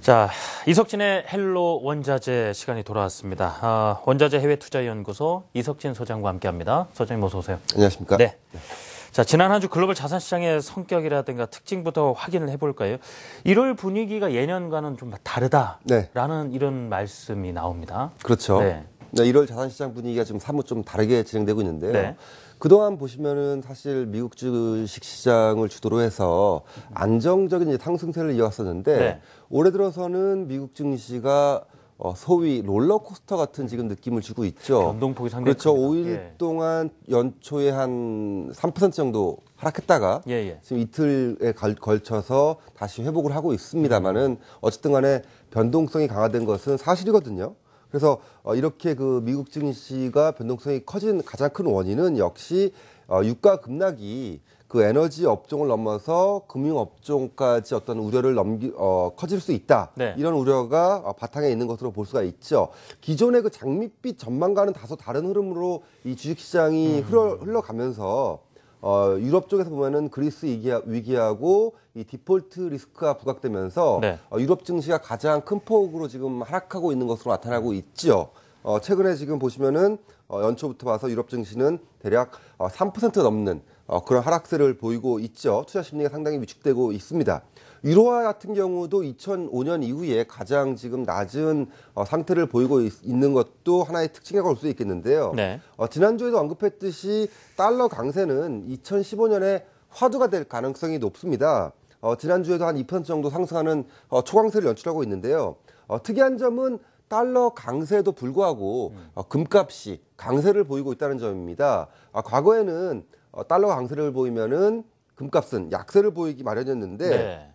자, 이석진의 헬로 원자재 시간이 돌아왔습니다. 원자재 해외투자연구소 이석진 소장과 함께합니다. 소장님 어서 오세요. 안녕하십니까? 네. 자, 지난 한 주 글로벌 자산시장의 성격이라든가 특징부터 확인을 해볼까요? 1월 분위기가 예년과는 좀 다르다라는 이런 말씀이 나옵니다. 그렇죠. 네. 1월 자산시장 분위기가 좀 사뭇 좀 다르게 진행되고 있는데요. 네. 그동안 보시면은 사실 미국 주식 시장을 주도로 해서 안정적인 이제 상승세를 이어왔었는데 네. 올해 들어서는 미국 증시가 소위 롤러코스터 같은 지금 느낌을 주고 있죠. 변동폭이 상당히 그렇죠. 큽니다. 5일 예. 동안 연초에 한 3% 정도 하락했다가 지금 이틀에 걸쳐서 다시 회복을 하고 있습니다만은 어쨌든 간에 변동성이 강화된 것은 사실이거든요. 그래서 이렇게 그 미국 증시가 변동성이 커진 가장 큰 원인은 역시 유가 급락이 그 에너지 업종을 넘어서 금융 업종까지 어떤 우려를 커질 수 있다. 네. 이런 우려가 바탕에 있는 것으로 볼 수가 있죠. 기존의 그 장밋빛 전망과는 다소 다른 흐름으로 이 주식시장이 흘러가면서 유럽 쪽에서 보면은 그리스 위기하고 이 디폴트 리스크가 부각되면서 유럽 증시가 가장 큰 폭으로 지금 하락하고 있는 것으로 나타나고 있죠. 최근에 지금 보시면은 연초부터 봐서 유럽 증시는 대략 3% 넘는 그런 하락세를 보이고 있죠. 투자 심리가 상당히 위축되고 있습니다. 유로화 같은 경우도 2005년 이후에 가장 지금 낮은 상태를 보이고 있는 것도 하나의 특징이라고 볼 수 있겠는데요. 네. 지난주에도 언급했듯이 달러 강세는 2015년에 화두가 될 가능성이 높습니다. 지난주에도 한 2% 정도 상승하는 초강세를 연출하고 있는데요. 특이한 점은 달러 강세에도 불구하고 금값이 강세를 보이고 있다는 점입니다. 과거에는 달러 강세를 보이면은 금값은 약세를 보이기 마련이었는데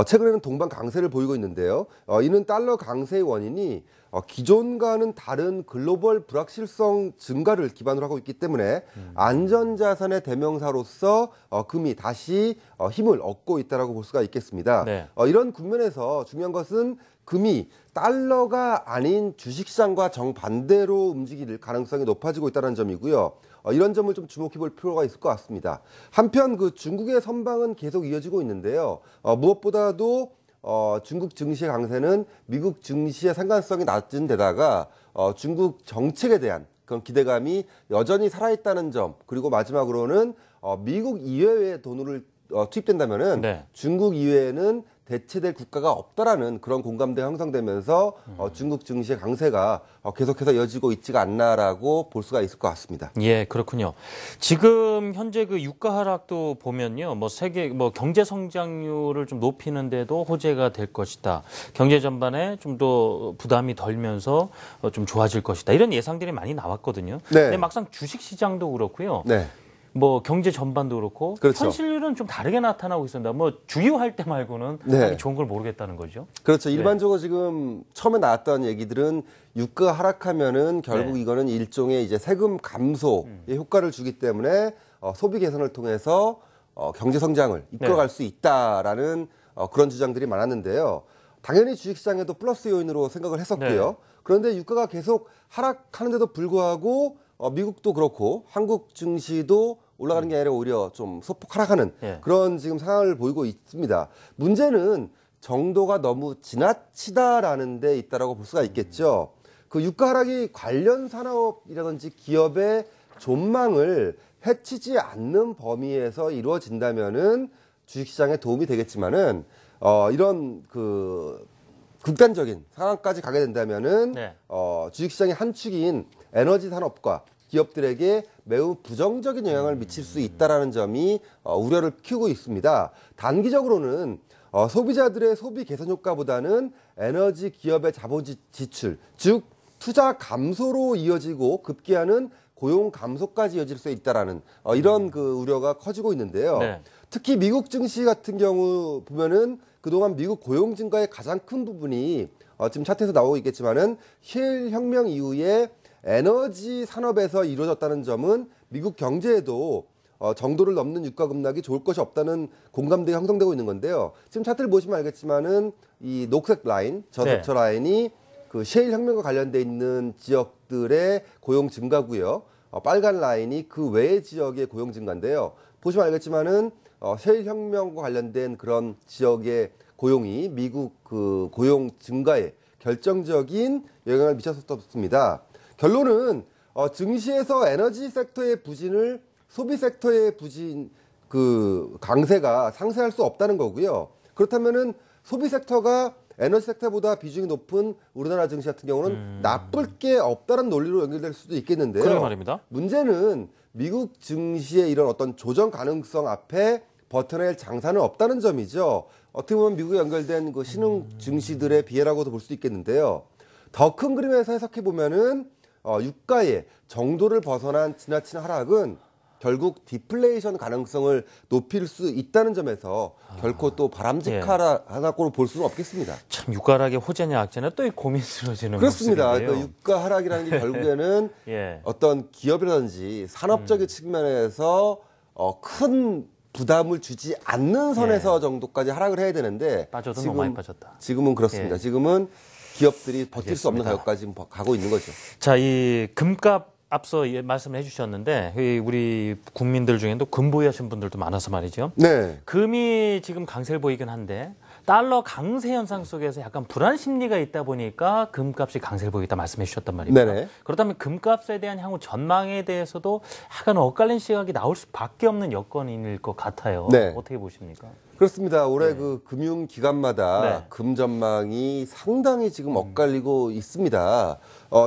최근에는 동반 강세를 보이고 있는데요. 이는 달러 강세의 원인이 기존과는 다른 글로벌 불확실성 증가를 기반으로 하고 있기 때문에 안전자산의 대명사로서 금이 다시 힘을 얻고 있다고 볼 수가 있겠습니다. 이런 국면에서 중요한 것은 금이 달러가 아닌 주식시장과 정반대로 움직일 가능성이 높아지고 있다는 점이고요. 이런 점을 좀 주목해 볼 필요가 있을 것 같습니다. 한편 그 중국의 선방은 계속 이어지고 있는데요. 무엇보다도 중국 증시의 강세는 미국 증시의 상관성이 낮은 데다가 중국 정책에 대한 그런 기대감이 여전히 살아있다는 점, 그리고 마지막으로는 미국 이외의 돈을 투입된다면은 중국 이외에는 대체될 국가가 없다라는 그런 공감대가 형성되면서 중국 증시의 강세가 계속해서 이어지고 있지가 않나라고 볼 수가 있을 것 같습니다. 예, 그렇군요. 지금 현재 그 유가 하락도 보면요, 세계 경제 성장률을 좀 높이는데도 호재가 될 것이다. 경제 전반에 좀 더 부담이 덜면서 좀 좋아질 것이다. 이런 예상들이 많이 나왔거든요. 근데 막상 주식 시장도 그렇고요. 경제 전반도 그렇고 현실은 좀 다르게 나타나고 있습니다. 주유할 때 말고는 하기 좋은 걸 모르겠다는 거죠. 그렇죠. 일반적으로 지금 처음에 나왔던 얘기들은 유가가 하락하면은 결국 이거는 일종의 이제 세금 감소의 효과를 주기 때문에 소비 개선을 통해서 경제 성장을 이끌어갈 수 있다라는 그런 주장들이 많았는데요. 당연히 주식시장에도 플러스 요인으로 생각을 했었고요. 그런데 유가가 계속 하락하는데도 불구하고 미국도 그렇고 한국 증시도 올라가는 게 아니라 오히려 좀 소폭 하락하는 그런 지금 상황을 보이고 있습니다. 문제는 정도가 너무 지나치다라는 데 있다라고 볼 수가 있겠죠. 그 유가 하락이 관련 산업이라든지 기업의 존망을 해치지 않는 범위에서 이루어진다면은 주식시장에 도움이 되겠지만은 이런 그 극단적인 상황까지 가게 된다면은 주식시장의 한 축인 에너지 산업과 기업들에게 매우 부정적인 영향을 미칠 수 있다라는 점이 우려를 키우고 있습니다. 단기적으로는 소비자들의 소비 개선 효과보다는 에너지 기업의 자본 지출, 즉 투자 감소로 이어지고 급기야는 고용 감소까지 이어질 수 있다라는 이런 그 우려가 커지고 있는데요. 특히 미국 증시 같은 경우 보면은 그동안 미국 고용 증가의 가장 큰 부분이 지금 차트에서 나오고 있겠지만은 셰일 혁명 이후에 에너지 산업에서 이루어졌다는 점은 미국 경제에도 정도를 넘는 유가 급락이 좋을 것이 없다는 공감대가 형성되고 있는 건데요. 지금 차트를 보시면 알겠지만은 이 녹색 라인, 저속철 라인이 그 셰일 혁명과 관련돼 있는 지역들의 고용 증가고요. 빨간 라인이 그 외의 지역의 고용 증가인데요. 보시면 알겠지만은 셰일 혁명과 관련된 그런 지역의 고용이 미국 그 고용 증가에 결정적인 영향을 미쳤었습니다. 결론은 증시에서 에너지 섹터의 부진을 소비 섹터의 부진 그 강세가 상쇄할 수 없다는 거고요. 그렇다면은 소비 섹터가 에너지 섹터보다 비중이 높은 우리나라 증시 같은 경우는 나쁠 게 없다는 논리로 연결될 수도 있겠는데요. 그런 말입니다. 문제는 미국 증시의 이런 어떤 조정 가능성 앞에 버텨낼 장사는 없다는 점이죠. 어떻게 보면 미국에 연결된 그 신흥 증시들의 비애라고도 볼 수 있겠는데요. 더 큰 그림에서 해석해 보면은 유가의 정도를 벗어난 지나친 하락은 결국 디플레이션 가능성을 높일 수 있다는 점에서 결코 또 바람직하다고 볼 수는 없겠습니다. 참 유가락의 호재냐 악재냐 또 고민스러워지는 그렇습니다. 모습인데요. 그 유가 하락이라는 게 결국에는 예. 어떤 기업이라든지 산업적인 측면에서 큰 부담을 주지 않는 선에서 정도까지 하락을 해야 되는데 빠져도 너무 많이 빠졌다. 지금은 그렇습니다. 예. 지금은 기업들이 버틸 수 없는 알겠습니다. 가격까지 가고 있는 거죠. 자, 이 금값 앞서 말씀을 해주셨는데 우리 국민들 중에도 금 보유하신 분들도 많아서 말이죠. 네. 금이 지금 강세를 보이긴 한데 달러 강세 현상 속에서 약간 불안 심리가 있다 보니까 금값이 강세를 보이겠다 말씀해 주셨단 말입니다. 네네. 그렇다면 금값에 대한 향후 전망에 대해서도 약간 엇갈린 시각이 나올 수밖에 없는 여건일 것 같아요. 네. 어떻게 보십니까? 그렇습니다. 올해 그 금융기관마다 네. 금 전망이 상당히 지금 엇갈리고 있습니다.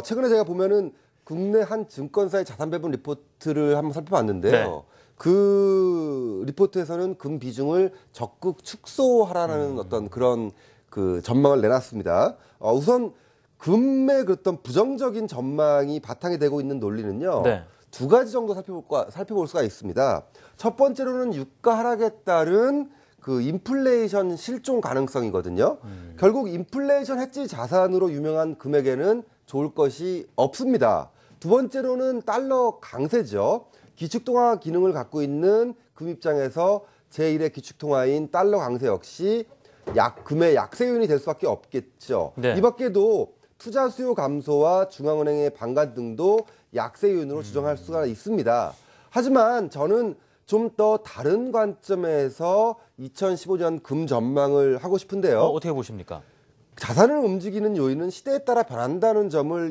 최근에 제가 보면은 국내 한 증권사의 자산 배분 리포트를 한번 살펴봤는데요. 네. 그 리포트에서는 금 비중을 적극 축소하라는 어떤 그런 그 전망을 내놨습니다. 우선 금의 어떤 부정적인 전망이 바탕이 되고 있는 논리는요. 네. 두 가지 정도 살펴볼 수가 있습니다. 첫 번째로는 유가 하락에 따른 그 인플레이션 실종 가능성이거든요. 결국 인플레이션 해지 자산으로 유명한 금액에는 좋을 것이 없습니다. 두 번째로는 달러 강세죠. 기축통화 기능을 갖고 있는 금 입장에서 제1의 기축통화인 달러 강세 역시 금의 약세 요인이 될 수밖에 없겠죠. 네. 이 밖에도 투자 수요 감소와 중앙은행의 반감 등도 약세 요인으로 주장할 수가 있습니다. 하지만 저는 좀 더 다른 관점에서 2015년 금 전망을 하고 싶은데요. 어떻게 보십니까? 자산을 움직이는 요인은 시대에 따라 변한다는 점을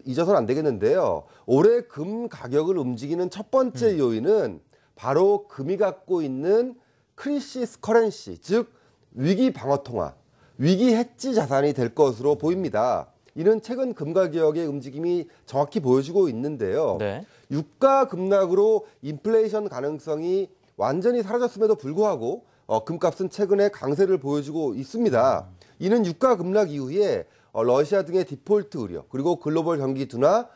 잊어서는 안 되겠는데요. 올해 금 가격을 움직이는 첫 번째 요인은 바로 금이 갖고 있는 크리시스 커런시, 즉 위기 방어 통화, 위기 해지 자산이 될 것으로 보입니다. 이는 최근 금 가격의 움직임이 정확히 보여주고 있는데요. 네. 유가 급락으로 인플레이션 가능성이 완전히 사라졌음에도 불구하고 금값은 최근에 강세를 보여주고 있습니다. 이는 유가 급락 이후에 러시아 등의 디폴트 우려, 그리고 글로벌 경기 둔화,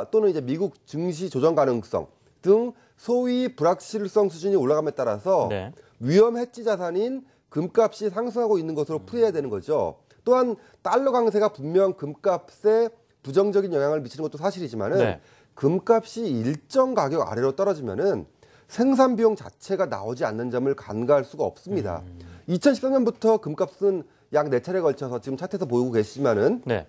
또는 이제 미국 증시 조정 가능성 등 소위 불확실성 수준이 올라감에 따라서 네. 위험 해지 자산인 금값이 상승하고 있는 것으로 풀이해야 되는 거죠. 또한 달러 강세가 분명 금값에 부정적인 영향을 미치는 것도 사실이지만은 네. 금값이 일정 가격 아래로 떨어지면은 생산 비용 자체가 나오지 않는 점을 간과할 수가 없습니다. 2013년부터 금값은 약 4차례 걸쳐서 지금 차트에서 보이고 계시지만은 네.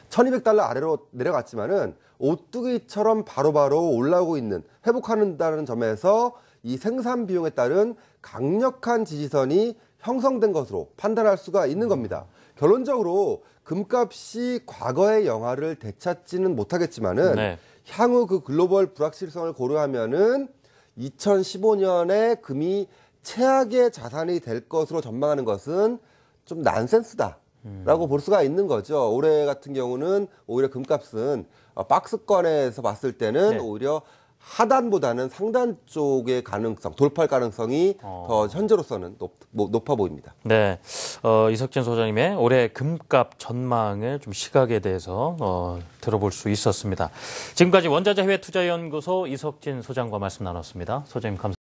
1200달러 아래로 내려갔지만은 오뚜기처럼 바로바로 올라오고 있는, 회복한다는 점에서 이 생산 비용에 따른 강력한 지지선이 형성된 것으로 판단할 수가 있는 겁니다. 결론적으로 금값이 과거의 영화를 되찾지는 못하겠지만은 네. 향후 그 글로벌 불확실성을 고려하면은 2015년에 금이 최악의 자산이 될 것으로 전망하는 것은 좀 난센스다라고 볼 수가 있는 거죠. 올해 같은 경우는 오히려 금값은 박스권에서 봤을 때는 네. 오히려 하단보다는 상단 쪽의 가능성, 돌파할 가능성이 더 현재로서는 높아 보입니다. 네, 이석진 소장님의 올해 금값 전망의 좀 시각에 대해서 들어볼 수 있었습니다. 지금까지 원자재 해외 투자연구소 이석진 소장과 말씀 나눴습니다. 소장님 감사합니다.